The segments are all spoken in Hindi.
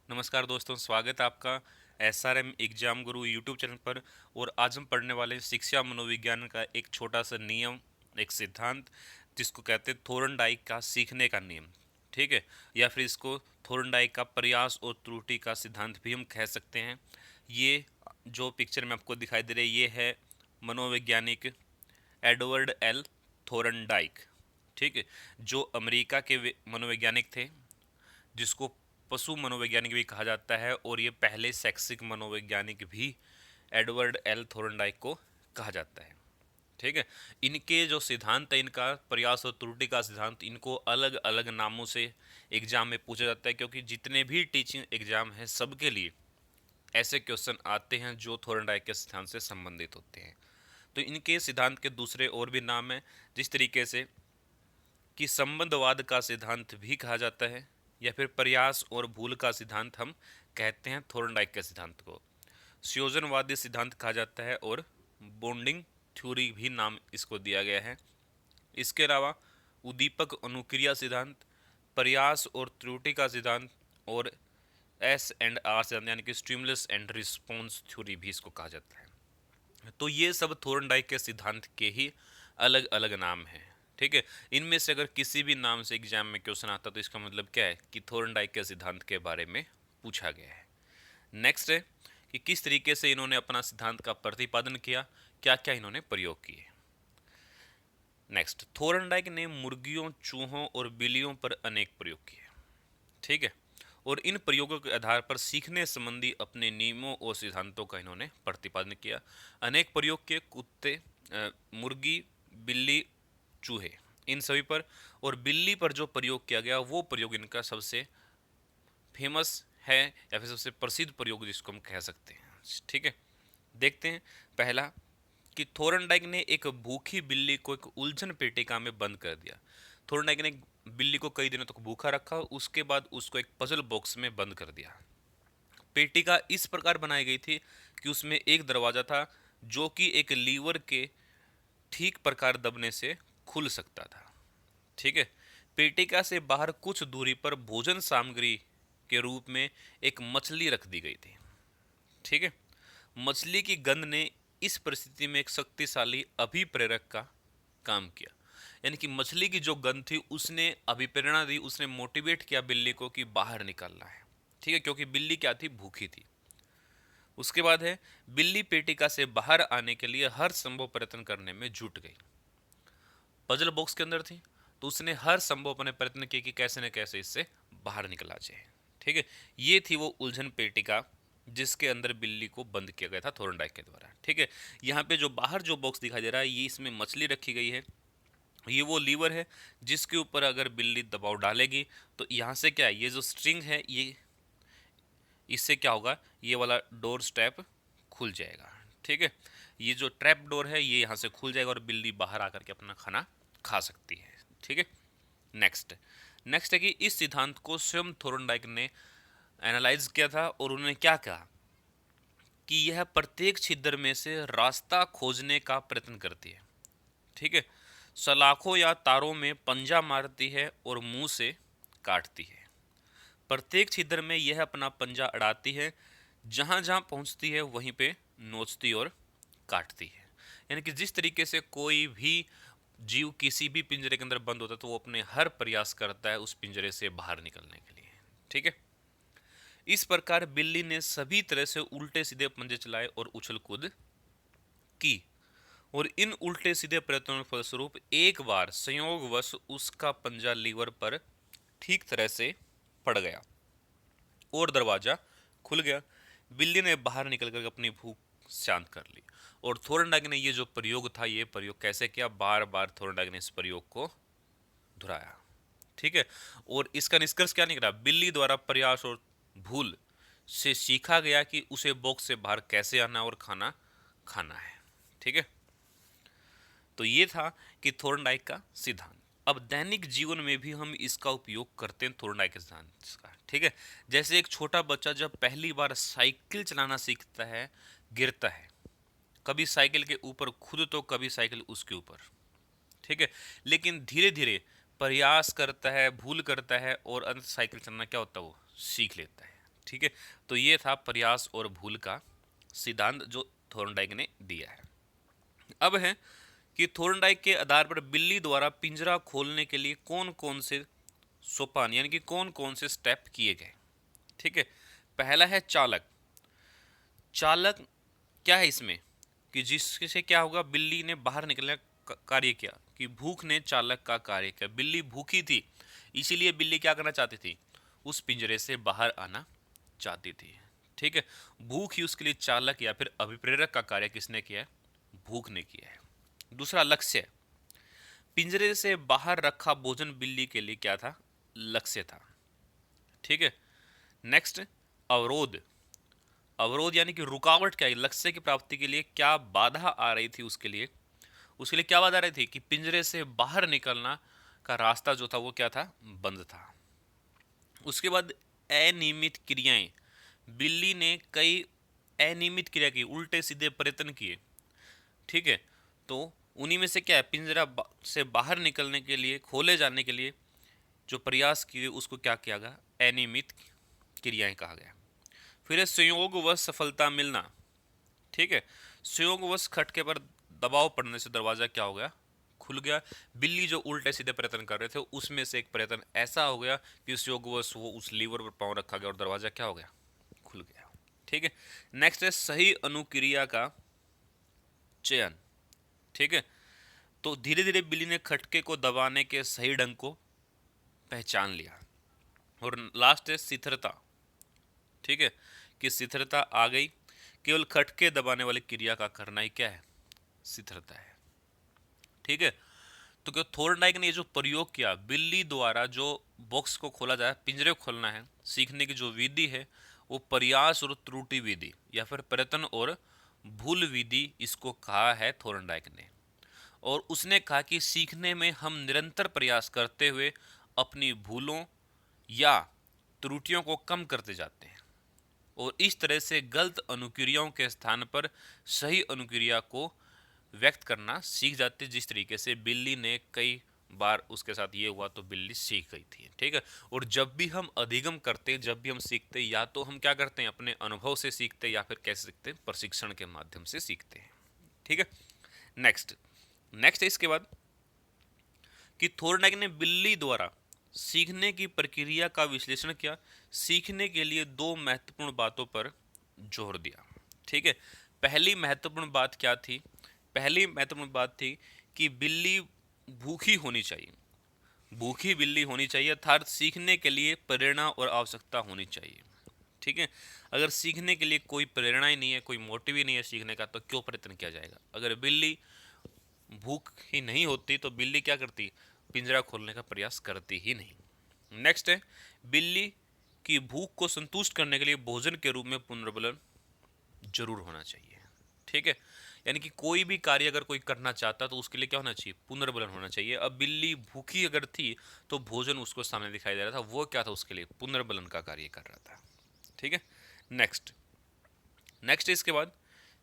नमस्कार दोस्तों, स्वागत है आपका एसआरएम एग्जाम गुरु यूट्यूब चैनल पर। और आज हम पढ़ने वाले हैं शिक्षा मनोविज्ञान का एक छोटा सा नियम, एक सिद्धांत, जिसको कहते हैं थोरनडाइक का सीखने का नियम। ठीक है, या फिर इसको थोरनडाइक का प्रयास और त्रुटि का सिद्धांत भी हम कह सकते हैं। ये जो पिक्चर में आपको दिखाई दे रही है, ये है मनोवैज्ञानिक एडवर्ड एल थोरनडाइक। ठीक है, जो अमेरिका के मनोवैज्ञानिक थे, जिसको पशु मनोवैज्ञानिक भी कहा जाता है, और ये पहले शैक्षिक मनोवैज्ञानिक भी एडवर्ड एल थोरनडाइक को कहा जाता है। ठीक है, इनके जो सिद्धांत है, इनका प्रयास और त्रुटि का सिद्धांत, इनको अलग अलग नामों से एग्जाम में पूछा जाता है, क्योंकि जितने भी टीचिंग एग्जाम हैं सबके लिए ऐसे क्वेश्चन आते हैं जो थोरनडाइक के सिद्धांत से संबंधित होते हैं। तो इनके सिद्धांत के दूसरे और भी नाम हैं, जिस तरीके से कि संबंधवाद का सिद्धांत भी कहा जाता है, या फिर प्रयास और भूल का सिद्धांत हम कहते हैं थोरनडाइक के सिद्धांत को। संयोजनवादी सिद्धांत कहा जाता है, और बॉन्डिंग थ्योरी भी नाम इसको दिया गया है। इसके अलावा उद्दीपक अनुक्रिया सिद्धांत, प्रयास और त्रुटि का सिद्धांत, और S&R सिद्धांत यानी कि स्टिमुलस एंड रिस्पॉन्स थ्योरी भी इसको कहा जाता है। तो ये सब थोरनडाइक के सिद्धांत के ही अलग अलग नाम हैं। ठीक है, इनमें से अगर किसी भी नाम से एग्जाम में क्वेश्चन आता तो इसका मतलब क्या है कि थोरनडाइक के सिद्धांत के बारे में पूछा गया है। नेक्स्ट है कि किस तरीके से इन्होंने अपना सिद्धांत का प्रतिपादन किया, क्या क्या इन्होंने प्रयोग किए। नेक्स्ट, थोरनडाइक ने मुर्गियों, चूहों और बिल्लियों पर अनेक प्रयोग किए। ठीक है, और इन प्रयोगों के आधार पर सीखने संबंधी अपने नियमों और सिद्धांतों का इन्होंने प्रतिपादन किया। अनेक प्रयोग किए, कुत्ते, मुर्गी, बिल्ली, चूहे, इन सभी पर। और बिल्ली पर जो प्रयोग किया गया वो प्रयोग इनका सबसे फेमस है, या फिर सबसे प्रसिद्ध प्रयोग जिसको हम कह सकते हैं। ठीक है, देखते हैं। पहला कि थोरनडाइक ने एक भूखी बिल्ली को एक उलझन पेटिका में बंद कर दिया। थोरनडाइक ने बिल्ली को कई दिनों तक भूखा रखा, उसके बाद उसको एक पजल बॉक्स में बंद कर दिया। पेटिका इस प्रकार बनाई गई थी कि उसमें एक दरवाजा था, जो कि एक लीवर के ठीक प्रकार दबने से खुल सकता था। ठीक है, पेटिका से बाहर कुछ दूरी पर भोजन सामग्री के रूप में एक मछली रख दी गई थी। ठीक है, मछली की गंध ने इस परिस्थिति में एक शक्तिशाली अभिप्रेरक का काम किया। यानी कि मछली की जो गंध थी उसने अभिप्रेरणा दी, उसने मोटिवेट किया बिल्ली को कि बाहर निकलना है। ठीक है, क्योंकि बिल्ली क्या थी, भूखी थी। उसके बाद है, बिल्ली पेटिका से बाहर आने के लिए हर संभव प्रयत्न करने में जुट गई। पजल बॉक्स के अंदर थी, तो उसने हर संभव अपने प्रयत्न किए कि कैसे न कैसे इससे बाहर निकला जाए। ठीक है, ये थी वो उलझन पेटिका जिसके अंदर बिल्ली को बंद किया गया था थोरनडाइक के द्वारा। ठीक है, यहाँ पे जो बाहर जो बॉक्स दिखाई दे रहा है, ये इसमें मछली रखी गई है। ये वो लीवर है जिसके ऊपर अगर बिल्ली दबाव डालेगी तो यहाँ से क्या है, ये जो स्ट्रिंग है, ये इससे क्या होगा, ये वाला डोर स्टेप खुल जाएगा। ठीक है, ये जो ट्रैप डोर है ये यहाँ से खुल जाएगा और बिल्ली बाहर आकर के अपना खाना खा सकती है। ठीक है, नेक्स्ट नेक्स्ट है कि इस सिद्धांत को स्वयं थोरनडाइक ने एनालाइज किया था, और उन्होंने क्या कहा कि यह प्रत्येक छिद्र में से रास्ता खोजने का प्रयत्न करती है। ठीक है, सलाखों या तारों में पंजा मारती है और मुंह से काटती है। प्रत्येक छिद्र में यह अपना पंजा अड़ाती है, जहां जहां पहुंचती है वहीं पे नोचती और काटती है। यानी कि जिस तरीके से कोई भी जीव किसी भी पिंजरे के अंदर बंद होता है तो वो अपने हर प्रयास करता है उस पिंजरे से बाहर निकलने के लिए। ठीक है, इस प्रकार बिल्ली ने सभी तरह से उल्टे सीधे पंजे चलाए और उछल कूद की, और इन उल्टे सीधे प्रयत्नों के फलस्वरूप एक बार संयोगवश उसका पंजा लीवर पर ठीक तरह से पड़ गया और दरवाजा खुल गया। बिल्ली ने बाहर निकलकर अपनी भूख शांत कर ली। और थोरनडाइक ने ये जो प्रयोग था, ये प्रयोग कैसे किया, बार बार थोरनडाइक ने इस प्रयोग को दोहराया। ठीक है, और इसका निष्कर्ष क्या निकला, बिल्ली द्वारा प्रयास और भूल से सीखा गया कि उसे बॉक्स से बाहर कैसे आना और खाना खाना है। ठीक है, तो ये था कि थोरनडाइक का सिद्धांत। अब दैनिक जीवन में भी हम इसका उपयोग करते हैं थोरनडाइक के सिद्धांत का। ठीक है, जैसे एक छोटा बच्चा जब पहली बार साइकिल चलाना सीखता है, गिरता है, कभी साइकिल के ऊपर खुद तो कभी साइकिल उसके ऊपर। ठीक है, लेकिन धीरे धीरे प्रयास करता है, भूल करता है, और अंत साइकिल चलाना क्या होता है, वो सीख लेता है। ठीक है, तो ये था प्रयास और भूल का सिद्धांत जो थोर्नडाइक ने दिया है। अब है कि थोर्नडाइक के आधार पर बिल्ली द्वारा पिंजरा खोलने के लिए कौन कौन से सोपान यानी कि कौन कौन से स्टेप किए गए। ठीक है, पहला है चालक। चालक क्या है इसमें कि जिससे क्या होगा, बिल्ली ने बाहर निकलने का कार्य किया, कि भूख ने चालक का कार्य किया। बिल्ली भूखी थी, इसीलिए बिल्ली क्या करना चाहती थी, उस पिंजरे से बाहर आना चाहती थी। ठीक है, भूख ही उसके लिए चालक या फिर अभिप्रेरक का कार्य किसने किया है, भूख ने किया है। दूसरा लक्ष्य, पिंजरे से बाहर रखा भोजन बिल्ली के लिए क्या था, लक्ष्य था। ठीक है, नेक्स्ट अवरोध। अवरोध यानी कि रुकावट क्या है, लक्ष्य की प्राप्ति के लिए क्या बाधा आ रही थी, उसके लिए क्या बाधा आ रही थी कि पिंजरे से बाहर निकलना का रास्ता जो था वो क्या था, बंद था। उसके बाद अनियमित क्रियाएं, बिल्ली ने कई अनियमित क्रिया की, उल्टे सीधे प्रयत्न किए। ठीक है, तो उन्हीं में से क्या है, से बाहर निकलने के लिए, खोले जाने के लिए जो प्रयास किए उसको क्या किया गया, अनियमित क्रियाएं कहा गया। फिर है संयोगवश सफलता मिलना। ठीक है, संयोगवश खटके पर दबाव पड़ने से दरवाजा क्या हो गया, खुल गया। बिल्ली जो उल्टे सीधे प्रयत्न कर रहे थे उसमें से एक प्रयत्न ऐसा हो गया कि संयोगवश वो उस लीवर पर पांव रखा गया और दरवाजा क्या हो गया, खुल गया। ठीक है, नेक्स्ट है सही अनुक्रिया का चयन। ठीक है, तो धीरे धीरे बिल्ली ने खटके को दबाने के सही ढंग को पहचान लिया। और लास्ट है शिथिलता। ठीक है, कि शिथिलता आ गई, केवल खटके दबाने वाली क्रिया का करना ही क्या है, शिथिलता है। ठीक है, तो क्या थोर्नडाइक ने ये जो प्रयोग किया, बिल्ली द्वारा जो बॉक्स को खोला जाए, पिंजरे को खोलना है, सीखने की जो विधि है वो प्रयास और त्रुटि विधि या फिर प्रयत्न और भूल विधि इसको कहा है थोर्नडाइक ने। और उसने कहा कि सीखने में हम निरंतर प्रयास करते हुए अपनी भूलों या त्रुटियों को कम करते जाते हैं और इस तरह से गलत अनुक्रियाओं के स्थान पर सही अनुक्रिया को व्यक्त करना सीख जाते, जिस तरीके से बिल्ली ने कई बार उसके साथ ये हुआ तो बिल्ली सीख गई थी। ठीक है, और जब भी हम अधिगम करते हैं, जब भी हम सीखते हैं, या तो हम क्या करते हैं अपने अनुभव से सीखते हैं या फिर कैसे सीखते हैं, प्रशिक्षण के माध्यम से सीखते हैं। ठीक है, नेक्स्ट नेक्स्ट है इसके बाद कि थोर्नडाइक ने बिल्ली द्वारा सीखने की प्रक्रिया का विश्लेषण किया, सीखने के लिए दो महत्वपूर्ण बातों पर जोर दिया। ठीक है, पहली महत्वपूर्ण बात क्या थी, पहली महत्वपूर्ण बात थी कि बिल्ली भूखी होनी चाहिए, भूखी बिल्ली होनी चाहिए, अर्थात सीखने के लिए प्रेरणा और आवश्यकता होनी चाहिए। ठीक है, अगर सीखने के लिए कोई प्रेरणा ही नहीं है, कोई मोटिव ही नहीं है सीखने का, तो क्यों प्रयत्न किया जाएगा। अगर बिल्ली भूख ही नहीं होती तो बिल्ली क्या करती, पिंजरा खोलने का प्रयास करती ही नहीं। नेक्स्ट है बिल्ली की भूख को संतुष्ट करने के लिए भोजन के रूप में पुनर्बलन जरूर होना चाहिए। ठीक है, यानी कि कोई भी कार्य अगर कोई करना चाहता तो उसके लिए क्या होना चाहिए, पुनर्बलन होना चाहिए। अब बिल्ली भूखी अगर थी तो भोजन उसको सामने दिखाई दे रहा था, वो क्या था, उसके लिए पुनर्बलन का कार्य कर रहा था। ठीक है, नेक्स्ट नेक्स्ट इसके बाद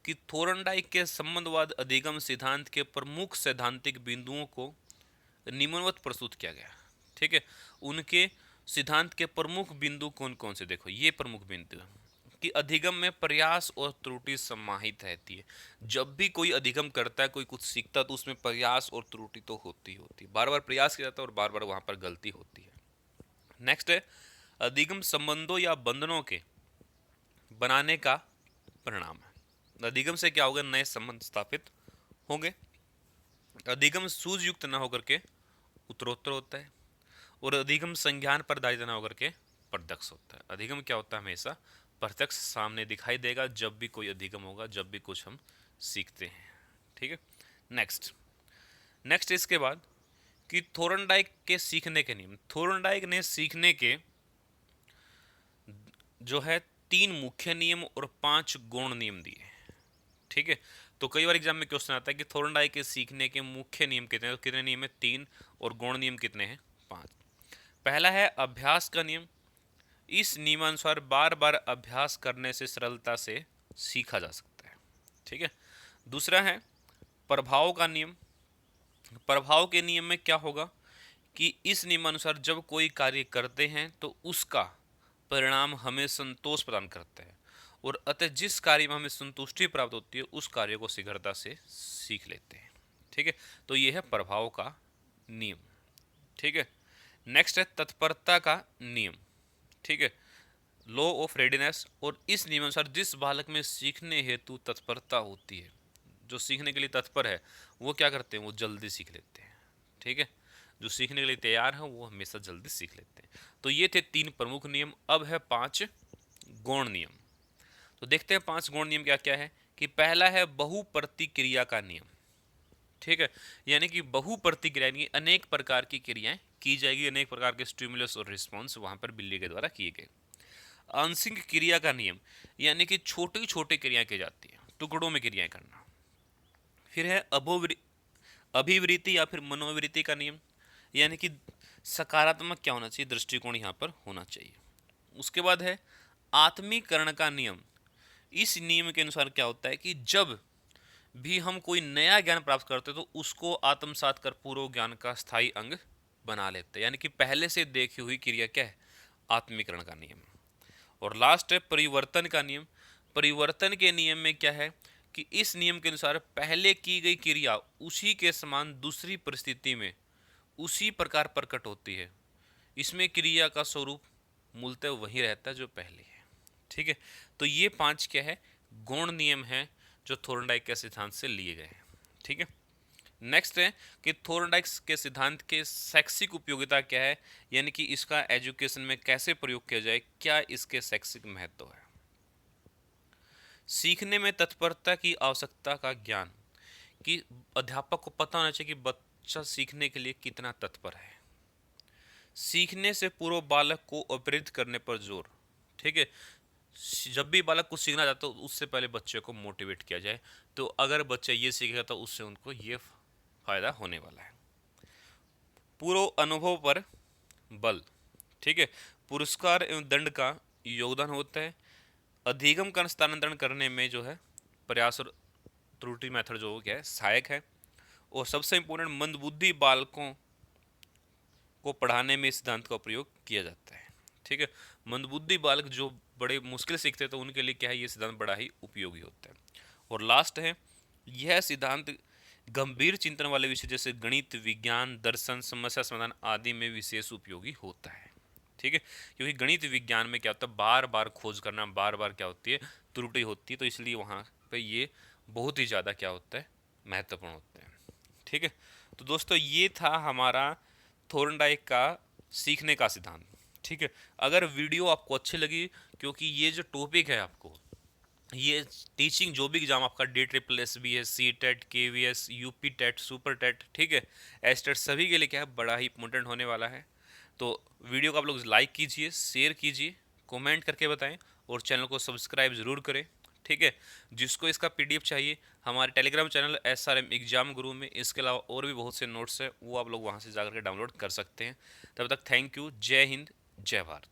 कि थोर्नडाइक के संबंधवाद अधिगम सिद्धांत के प्रमुख सैद्धांतिक बिंदुओं को निम्नवत प्रस्तुत किया गया। ठीक है, उनके सिद्धांत के प्रमुख बिंदु कौन कौन से, देखो ये प्रमुख बिंदु कि अधिगम में प्रयास और त्रुटि समाहित रहती है। जब भी कोई अधिगम करता है, कोई कुछ सीखता है, तो उसमें प्रयास और त्रुटि तो होती होती है, बार बार प्रयास किया जाता है और बार बार वहां पर गलती होती है। नेक्स्ट है अधिगम संबंधों या बंधनों के बनाने का परिणाम है। अधिगम से क्या होगा, नए संबंध स्थापित होंगे। अधिगम सूझयुक्त न होकर के उत्तरोत्तर होता है और अधिगम संज्ञान पर आधारित न होकर के प्रत्यक्ष होता है। अधिगम क्या होता है, हमेशा प्रत्यक्ष सामने दिखाई देगा जब भी कोई अधिगम होगा, जब भी कुछ हम सीखते हैं। ठीक है, नेक्स्ट नेक्स्ट इसके बाद कि थोर्नडाइक के सीखने के नियम। थोर्नडाइक ने सीखने के जो है 3 मुख्य नियम और 5 गौण नियम दिए। ठीक है, तो कई बार एग्जाम में क्वेश्चन आता है कि थोर्नडाइक के सीखने के मुख्य नियम कितने हैं, तो कितने नियम है, 3, और गौण नियम कितने हैं, 5। पहला है अभ्यास का नियम, इस नियमानुसार बार बार अभ्यास करने से सरलता से सीखा जा सकता है। ठीक है, दूसरा है प्रभाव का नियम। प्रभाव के नियम में क्या होगा कि इस नियमानुसार जब कोई कार्य करते हैं तो उसका परिणाम हमें संतोष प्रदान करते हैं, और अतः जिस कार्य में हमें संतुष्टि प्राप्त होती है उस कार्य को शीघ्रता से सीख लेते हैं। ठीक है, तो ये है प्रभाव का नियम। ठीक है, नेक्स्ट है तत्परता का नियम। ठीक है, लॉ ऑफ रेडीनेस, और इस नियम अनुसार जिस बालक में सीखने हेतु तत्परता होती है, जो सीखने के लिए तत्पर है, वो क्या करते हैं, वो जल्दी सीख लेते हैं। ठीक है, जो सीखने के लिए तैयार है वो हमेशा जल्दी सीख लेते हैं। तो ये थे 3 प्रमुख नियम। अब है 5 गौण नियम। तो देखते हैं 5 गौण नियम क्या क्या है। कि पहला है बहुप्रतिक्रिया का नियम। ठीक है, यानी कि बहुप्रतिक्रिया यानी अनेक प्रकार की क्रियाएं की जाएगी, अनेक प्रकार के स्टिमुलस और रिस्पॉन्स वहां पर बिल्ली के द्वारा किए गए। आंशिक क्रिया का नियम, यानी कि छोटी छोटी क्रियाएं की जाती है, टुकड़ों में क्रियाएं करना। फिर है अभिवृत्ति या फिर मनोवृत्ति का नियम, यानी कि सकारात्मक क्या होना चाहिए, दृष्टिकोण यहाँ पर होना चाहिए। उसके बाद है आत्मीकरण का नियम। इस नियम के अनुसार क्या होता है कि जब भी हम कोई नया ज्ञान प्राप्त करते हैं तो उसको आत्मसात कर पूर्व ज्ञान का स्थायी अंग बना लेते हैं, यानी कि पहले से देखी हुई क्रिया क्या है, आत्मीकरण का नियम। और लास्ट है परिवर्तन का नियम। परिवर्तन के नियम में क्या है कि इस नियम के अनुसार पहले की गई क्रिया उसी के समान दूसरी परिस्थिति में उसी प्रकार प्रकट होती है। इसमें क्रिया का स्वरूप मूलतः वही रहता है जो पहले है। ठीक है, तो ये 5 क्या है, गौण नियम है जो थोर्नडाइक के सिद्धांत से लिए गए हैं। ठीक है, नेक्स्ट है कि थोर्नडाइक के सिद्धांत के शैक्षिक उपयोगिता क्या है, यानी कि इसका एजुकेशन में कैसे प्रयोग किया जाए, क्या इसके शैक्षिक महत्व है। सीखने में तत्परता की आवश्यकता का ज्ञान, कि अध्यापक को पता होना चाहिए कि बच्चा सीखने के लिए कितना तत्पर है। सीखने से पूर्व बालक को प्रेरित करने पर जोर। ठीक है, जब भी बालक कुछ सीखना चाहता है तो उससे पहले बच्चे को मोटिवेट किया जाए, तो अगर बच्चा ये सीखेगा तो उससे उनको ये फायदा होने वाला है। पूर्व अनुभव पर बल। ठीक है, पुरस्कार एवं दंड का योगदान होता है। अधिगम का स्थानांतरण करने में जो है प्रयास और त्रुटि मेथड जो क्या है, सहायक है। और सबसे इंपॉर्टेंट, मंदबुद्धि बालकों को पढ़ाने में इस सिद्धांत का प्रयोग किया जाता है। ठीक है, मंदबुद्धि बालक जो बड़े मुश्किल सीखते हैं तो उनके लिए क्या है, ये सिद्धांत बड़ा ही उपयोगी होता है। और लास्ट है, यह सिद्धांत गंभीर चिंतन वाले विषय जैसे गणित, विज्ञान, दर्शन, समस्या समाधान आदि में विशेष उपयोगी होता है। ठीक है, क्योंकि गणित विज्ञान में क्या होता है, बार बार खोज करना, बार बार क्या होती है, त्रुटि होती है, तो इसलिए वहाँ पे ये बहुत ही ज़्यादा क्या होता है, महत्वपूर्ण होता है। ठीक है, तो दोस्तों ये था हमारा थोर्नडाइक का सीखने का सिद्धांत। ठीक है, अगर वीडियो आपको अच्छी लगी, क्योंकि ये जो टॉपिक है आपको, ये टीचिंग जो भी एग्जाम आपका DSSS है, CTET, KVS, UP TET, super TET, ठीक है, एस्टेट, सभी के लिए क्या है, बड़ा ही इंपॉर्टेंट होने वाला है। तो वीडियो को आप लोग लाइक कीजिए, शेयर कीजिए, कमेंट करके बताएं, और चैनल को सब्सक्राइब जरूर करें। ठीक है, जिसको इसका PDF चाहिए, हमारे टेलीग्राम चैनल SRM एग्जाम गुरु में इसके अलावा और भी बहुत से नोट्स हैं, वो आप लोग वहाँ से जाकर के डाउनलोड कर सकते हैं। तब तक थैंक यू, जय हिंद, जय भारत।